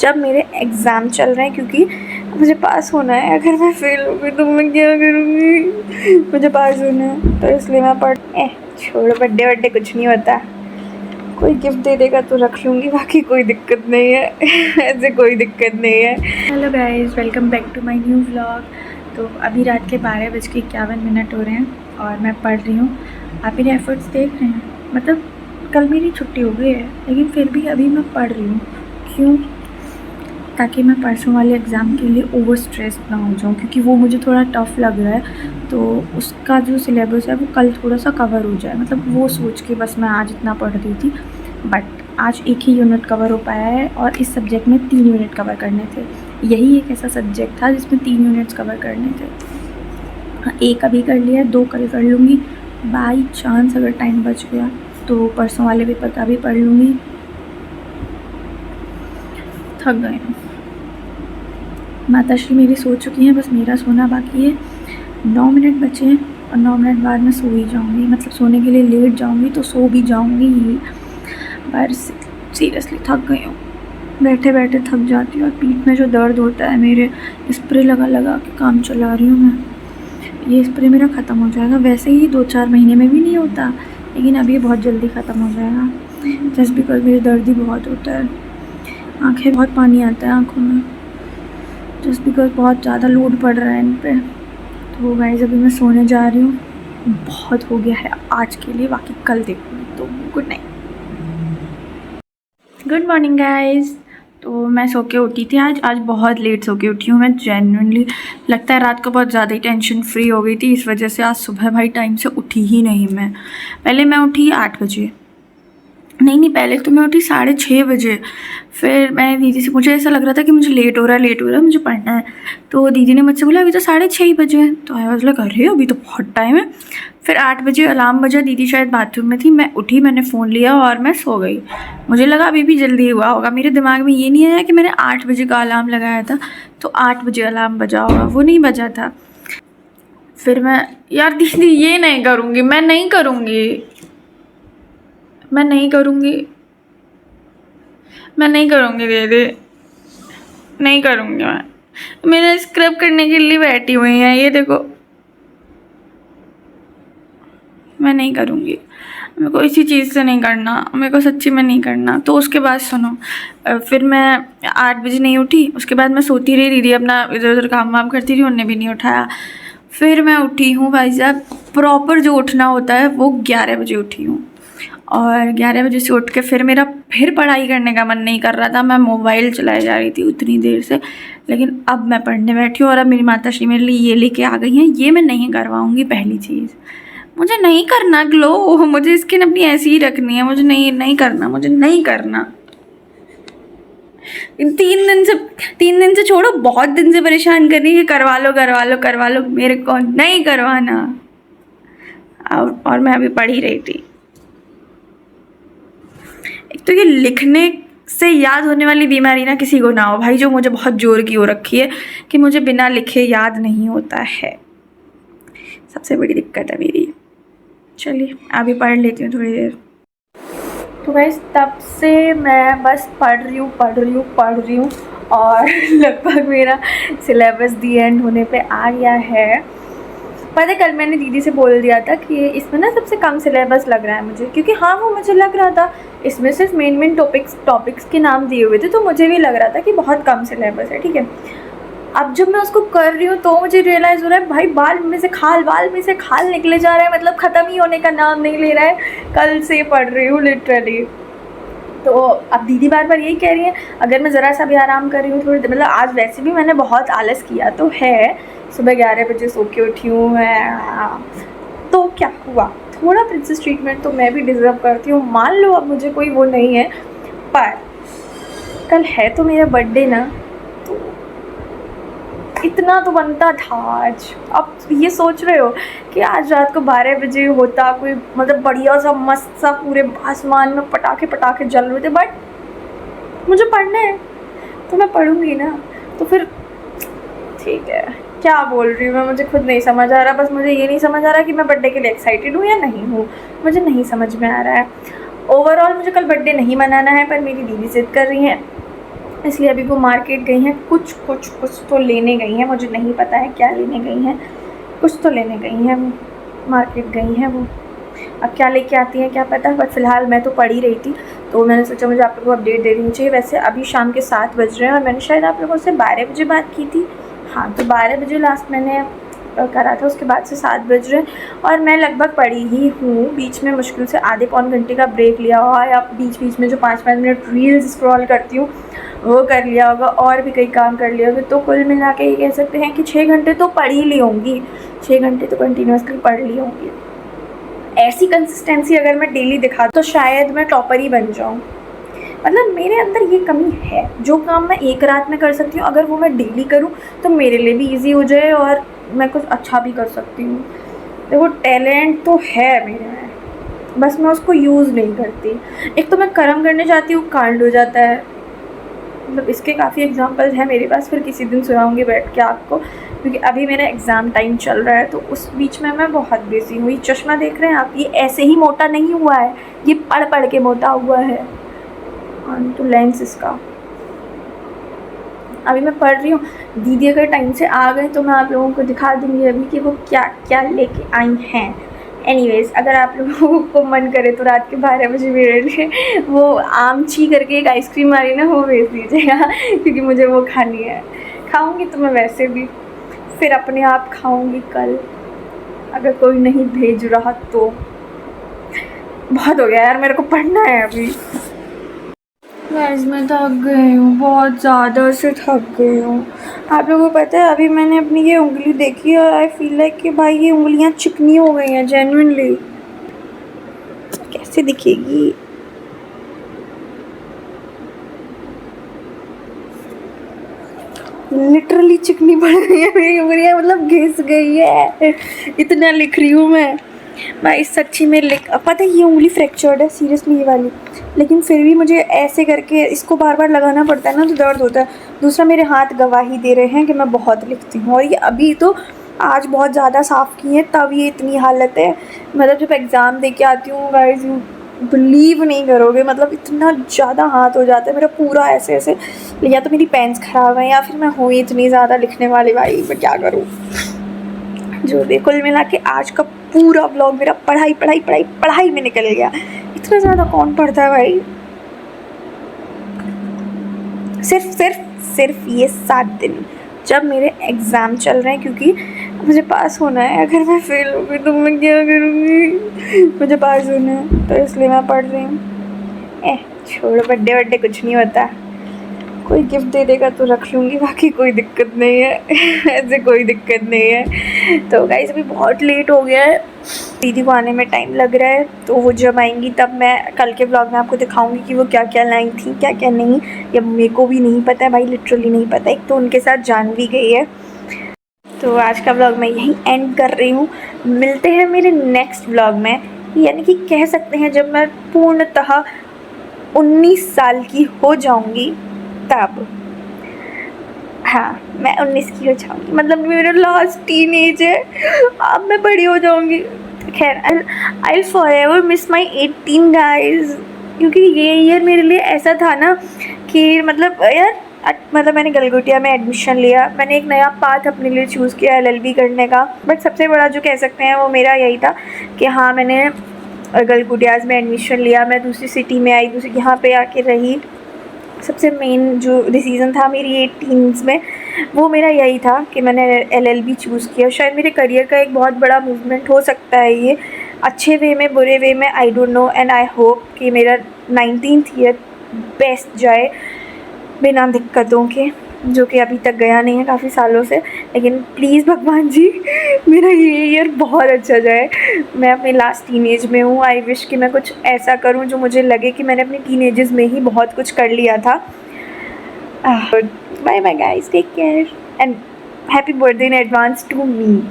जब मेरे एग्ज़ाम चल रहे हैं, क्योंकि मुझे पास होना है। अगर मैं फेल हो गई तो मैं क्या करूँगी? मुझे पास होना है, तो इसलिए मैं छोड़ो, बर्थडे कुछ नहीं होता, कोई गिफ्ट दे देगा तो रख लूँगी, बाकी कोई दिक्कत नहीं है। ऐसे कोई दिक्कत नहीं है। Hello guys, welcome back to my new vlog. तो अभी रात के 12:51 हो रहे हैं और मैं पढ़ रही हूँ। आप मेरे एफर्ट्स देख रहे हैं, मतलब कल मेरी छुट्टी हो गई है, लेकिन फिर भी अभी मैं पढ़ रही हूँ। क्यों? ताकि मैं परसों वाले एग्ज़ाम के लिए ओवर स्ट्रेस ना हो जाऊँ, क्योंकि वो मुझे थोड़ा टफ़ लग रहा है। तो उसका जो सिलेबस है वो कल थोड़ा सा कवर हो जाए, मतलब वो सोच के बस मैं आज इतना पढ़ रही थी। बट आज एक ही यूनिट कवर हो पाया है और इस सब्जेक्ट में 3 यूनिट कवर करने थे। यही एक ऐसा सब्जेक्ट था जिसमें 3 यूनिट्स कवर करने थे। हाँ, एक अभी कर लिया, 2 कल कर लूँगी। बाई चांस अगर टाइम बच गया तो परसों वाले पेपर का भी पढ़ लूँगी। थक गई हूँ। माताश्री मेरी सो चुकी हैं, बस मेरा सोना बाकी है। 9 मिनट बचे हैं और 9 मिनट बाद मैं सो ही जाऊँगी, मतलब सोने के लिए लेट जाऊँगी तो सो भी जाऊँगी ही। पर सीरियसली थक गई हूँ, बैठे बैठे थक जाती हूँ। और पीठ में जो दर्द होता है मेरे, स्प्रे लगा लगा के काम चला रही हूँ मैं। ये स्प्रे मेरा ख़त्म हो जाएगा, वैसे ही 2-4 महीने में भी नहीं होता, लेकिन अब ये बहुत जल्दी ख़त्म हो जाएगा, जस्ट बिकॉज मेरे दर्द ही बहुत होता है। आँखें, बहुत पानी आता है आँखों में, जस्ट बिकॉज बहुत ज़्यादा लोड पड़ रहा है इन पे। तो गाइस अभी मैं सोने जा रही हूँ, बहुत हो गया है आज के लिए, बाकी कल देखूँगी। तो good night, good morning guys. तो मैं सो के उठी थी, आज बहुत लेट सो के उठी हूँ मैं। जेन्युइनली लगता है रात को बहुत ज़्यादा ही टेंशन फ्री हो गई थी, इस वजह से आज सुबह भाई टाइम से उठी ही नहीं मैं। पहले मैं उठी 8 बजे, नहीं पहले तो मैं उठी 6:30 बजे। फिर मैं दीदी से, मुझे ऐसा लग रहा था कि मुझे लेट हो रहा है, मुझे पढ़ना है। तो दीदी ने मुझसे बोला अभी तो 6:30 ही बजे हैं। तो आई वाज लाइक अरे अभी तो बहुत टाइम है। फिर 8 बजे अलार्म बजा, दीदी शायद बाथरूम में थी, मैं उठी, मैंने फ़ोन लिया और मैं सो गई। मुझे लगा अभी भी जल्दी हुआ होगा, मेरे दिमाग में ये नहीं आया कि मैंने 8 बजे का अलार्म लगाया था तो 8 बजे अलार्म बजा होगा, वो नहीं बजा था। फिर मैं, यार दीदी ये नहीं करूँगी, मैं नहीं करूँगी, मैं नहीं करूँगी, मैं नहीं करूँगी दीदी, नहीं करूँगी मैं। मेरे स्क्रब करने के लिए बैठी हुई हैं, ये देखो, मैं नहीं करूँगी। मेरे को इसी चीज़ से नहीं करना, मेरे को सच्ची में नहीं करना। तो उसके बाद सुनो, फिर मैं 8 बजे नहीं उठी, उसके बाद मैं सोती रही, दीदी अपना इधर उधर काम वाम करती रही, उन्होंने भी नहीं उठाया। फिर मैं उठी हूँ भाई साहब, प्रॉपर जो उठना होता है वो 11 बजे उठी हूँ। और 11 बजे से उठ के फिर मेरा पढ़ाई करने का मन नहीं कर रहा था, मैं मोबाइल चलाए जा रही थी उतनी देर से। लेकिन अब मैं पढ़ने बैठी हूँ और अब मेरी माताश्री मेरे लिए ये लेके आ गई हैं, ये मैं नहीं करवाऊँगी। पहली चीज़, मुझे नहीं करना ग्लो, मुझे स्किन अपनी ऐसी ही रखनी है, मुझे नहीं करना, मुझे नहीं करना। 3 दिन से छोड़ो, बहुत दिन से परेशान कर रही है, करवा लो करवा लो करवा लो, मेरे को नहीं करवाना। और मैं अभी पढ़ ही रही थी। एक तो ये लिखने से याद होने वाली बीमारी ना किसी को ना हो भाई, जो मुझे बहुत जोर की हो रखी है कि मुझे बिना लिखे याद नहीं होता है, सबसे बड़ी दिक्कत है मेरी। चलिए अभी पढ़ लेती हूँ थोड़ी देर। तो गाइस तब से मैं बस पढ़ रही हूँ और लगभग मेरा सिलेबस दी एंड होने पे आ गया है। पता है, कल मैंने दीदी से बोल दिया था कि इसमें ना सबसे कम सिलेबस लग रहा है मुझे, क्योंकि हाँ वो मुझे लग रहा था इसमें सिर्फ मेन टॉपिक्स के नाम दिए हुए थे, तो मुझे भी लग रहा था कि बहुत कम सिलेबस है, ठीक है। अब जब मैं उसको कर रही हूँ तो मुझे रियलाइज़ हो रहा है भाई बाल में से खाल निकले जा रहा है, मतलब ख़त्म ही होने का नाम नहीं ले रहा है। कल से पढ़ रही हूँ लिटरली। तो अब दीदी बार बार यही कह रही है, अगर मैं ज़रा सा भी आराम कर रही हूँ थोड़ी, मतलब आज वैसे भी मैंने बहुत आलस किया तो है, सुबह 11 बजे सो के उठी हूँ मैं, तो क्या हुआ, थोड़ा प्रिंसेस ट्रीटमेंट तो मैं भी डिज़र्व करती हूँ, मान लो। अब मुझे कोई वो नहीं है, पर कल है तो मेरा बर्थडे ना, तो इतना तो बनता था आज। अब ये सोच रहे हो कि आज रात को 12 बजे होता कोई, मतलब बढ़िया सा मस्त सा पूरे आसमान में पटाखे जल रहे थे, बट मुझे पढ़ना है तो मैं पढ़ूंगी ना। तो फिर ठीक है, क्या बोल रही हूँ मैं, मुझे खुद नहीं समझ आ रहा। बस मुझे ये नहीं समझ आ रहा कि मैं बर्थडे के लिए एक्साइटेड हूँ या नहीं हूँ, मुझे नहीं समझ में आ रहा है। ओवरऑल मुझे कल बर्थडे नहीं मनाना है, पर मेरी दीदी ज़िद कर रही हैं इसलिए अभी वो मार्केट गई हैं, कुछ तो लेने गई हैं, मुझे नहीं पता है क्या लेने गई हैं, कुछ तो लेने गई हैं, मार्केट गई हैं वो। अब क्या लेके आती हैं क्या पता, बट फ़िलहाल मैं तो पढ़ ही रही थी, तो मैंने सोचा मुझे आप लोगों को अपडेट दे देनी चाहिए। वैसे अभी शाम के 7 बज रहे हैं और मैंने शायद आप लोगों से 12 बजे बात की थी। हाँ, तो 12 बजे लास्ट मैंने करा था, उसके बाद से 7 बज रहे हैं और मैं लगभग पढ़ी ही हूँ। बीच में मुश्किल से आधे पौन घंटे का ब्रेक लिया हुआ है, या बीच में जो 5-5 मिनट रील्स स्क्रॉल करती हूँ वो कर लिया होगा, और भी कई काम कर लिए होंगे। तो कुल मिला के ये कह सकते हैं कि 6 घंटे तो पढ़ ही ली होंगी, 6 घंटे तो कंटिन्यूसली पढ़ ली होंगी। ऐसी कंसिस्टेंसी अगर मैं डेली दिखा तो शायद मैं टॉपर ही बन जाऊँ। मतलब मेरे अंदर ये कमी है, जो काम मैं एक रात में कर सकती हूँ अगर वो मैं डेली करूँ तो मेरे लिए भी ईजी हो जाए और मैं कुछ अच्छा भी कर सकती हूँ। देखो टैलेंट तो है मेरे में, बस मैं उसको यूज़ नहीं करती। एक तो मैं कर्म करने जाती हूँ, कांड हो जाता है। मतलब इसके काफ़ी एग्जांपल्स हैं मेरे पास, फिर किसी दिन सुनाऊंगी बैठ के आपको, क्योंकि अभी मेरा एग्ज़ाम टाइम चल रहा है, तो उस बीच में मैं बहुत बिजी हूँ। ये चश्मा देख रहे हैं आप, ये ऐसे ही मोटा नहीं हुआ है, ये पढ़ के मोटा हुआ है। तो लेंस इसका, अभी मैं पढ़ रही हूँ। दीदी अगर टाइम से आ गए तो मैं आप लोगों को दिखा दूँगी अभी कि वो क्या क्या लेके आई हैं। एनीवेज़, अगर आप लोगों को मन करे तो रात के 12 बजे मेरे लिए वो आमची करके एक आइसक्रीम आ रही ना, वो भेज दीजिएगा क्योंकि मुझे वो खानी है। खाऊंगी तो मैं वैसे भी फिर अपने आप खाऊंगी कल, अगर कोई नहीं भेज रहा तो। बहुत हो गया यार, मेरे को पढ़ना है अभी। गाइस मैं थक गई हूँ, बहुत ज़्यादा से थक गई हूँ। आप लोगों को पता है अभी मैंने अपनी ये उंगली देखी और आई फील लाइक कि भाई ये उंगलियाँ चिकनी हो गई हैं जेन्युइनली। कैसे दिखेगी? लिटरली चिकनी पड़ गई है मेरी उंगलियाँ, मतलब घिस गई है, इतना लिख रही हूँ मैं भाई सच्ची में। पता है ये उंगली फ्रैक्चर्ड है सीरियसली, ये वाली, लेकिन फिर भी मुझे ऐसे करके इसको बार बार लगाना पड़ता है ना, तो दर्द होता है। दूसरा मेरे हाथ गवाही दे रहे हैं कि मैं बहुत लिखती हूँ, और ये अभी तो आज बहुत ज़्यादा साफ़ की है तब ये इतनी हालत है। मतलब जब एग्ज़ाम दे के आती हूँ गाइस, यू बिलीव नहीं करोगे, मतलब इतना ज़्यादा हाथ हो जाता है मेरा पूरा ऐसे ऐसे। या तो मेरी पेन्स ख़राब हैं या फिर मैं हूँ इतनी ज़्यादा लिखने वाली, भाई मैं क्या करूँ। जो भी कुल मिला के आज का पूरा ब्लॉग मेरा पढ़ाई में निकल गया। इतना ज़्यादा कौन पढ़ता है भाई। सिर्फ ये 7 दिन जब मेरे एग्ज़ाम चल रहे हैं, क्योंकि मुझे पास होना है। अगर मैं फेल हो गई तो मैं क्या करूँगी, मुझे पास होना है, तो इसलिए मैं पढ़ रही हूँ। छोड़ो, बर्थडे कुछ नहीं होता, कोई गिफ्ट दे देगा तो रख लूँगी, बाकी कोई दिक्कत नहीं है ऐसे कोई दिक्कत नहीं है। तो गाइस अभी बहुत लेट हो गया है, दीदी को आने में टाइम लग रहा है, तो वो जब आएंगी तब मैं कल के ब्लॉग में आपको दिखाऊंगी कि वो क्या क्या लाई थी क्या क्या नहीं। या मेरे को भी नहीं पता है भाई, लिटरली नहीं पता। एक तो उनके साथ जान भी गई है। तो आज का ब्लॉग मैं यहीं एंड कर रही हूँ, मिलते हैं मेरे नेक्स्ट ब्लॉग में, यानी कि कह सकते हैं जब मैं पूर्णतः 19 साल की हो जाऊँगी तब। हाँ, मैं 19 की हो जाऊँगी, मतलब मेरा लास्ट टीनेज है, अब मैं बड़ी हो जाऊँगी। खैर आई फॉरएवर मिस माई 18 गाइज, क्योंकि ये ईयर मेरे लिए ऐसा था ना कि मतलब यार, मतलब मैंने गलगोटिया में एडमिशन लिया, मैंने एक नया पाथ अपने लिए चूज़ किया LLB करने का। बट सबसे बड़ा जो कह सकते हैं वो मेरा यही था कि हाँ मैंने गलगोटियाज़ में एडमिशन लिया, मैं दूसरी सिटी में आई, दूसरी यहाँ पे आके रही। सबसे मेन जो डिसीज़न था मेरी 18s में वो मेरा यही था कि मैंने LLB चूज़ किया। शायद मेरे करियर का एक बहुत बड़ा मूवमेंट हो सकता है ये, अच्छे वे में बुरे वे में, I don't know. And I hope कि मेरा 19th ईयर बेस्ट जाए बिना दिक्कतों के, जो कि अभी तक गया नहीं है काफ़ी सालों से। लेकिन प्लीज़ भगवान जी मेरा ये ईयर बहुत अच्छा जाए। मैं अपने लास्ट टीनेज में हूँ, आई विश कि मैं कुछ ऐसा करूँ जो मुझे लगे कि मैंने अपने टीनेजेस में ही बहुत कुछ कर लिया था। Bye bye guys, take care and happy birthday in advance to me.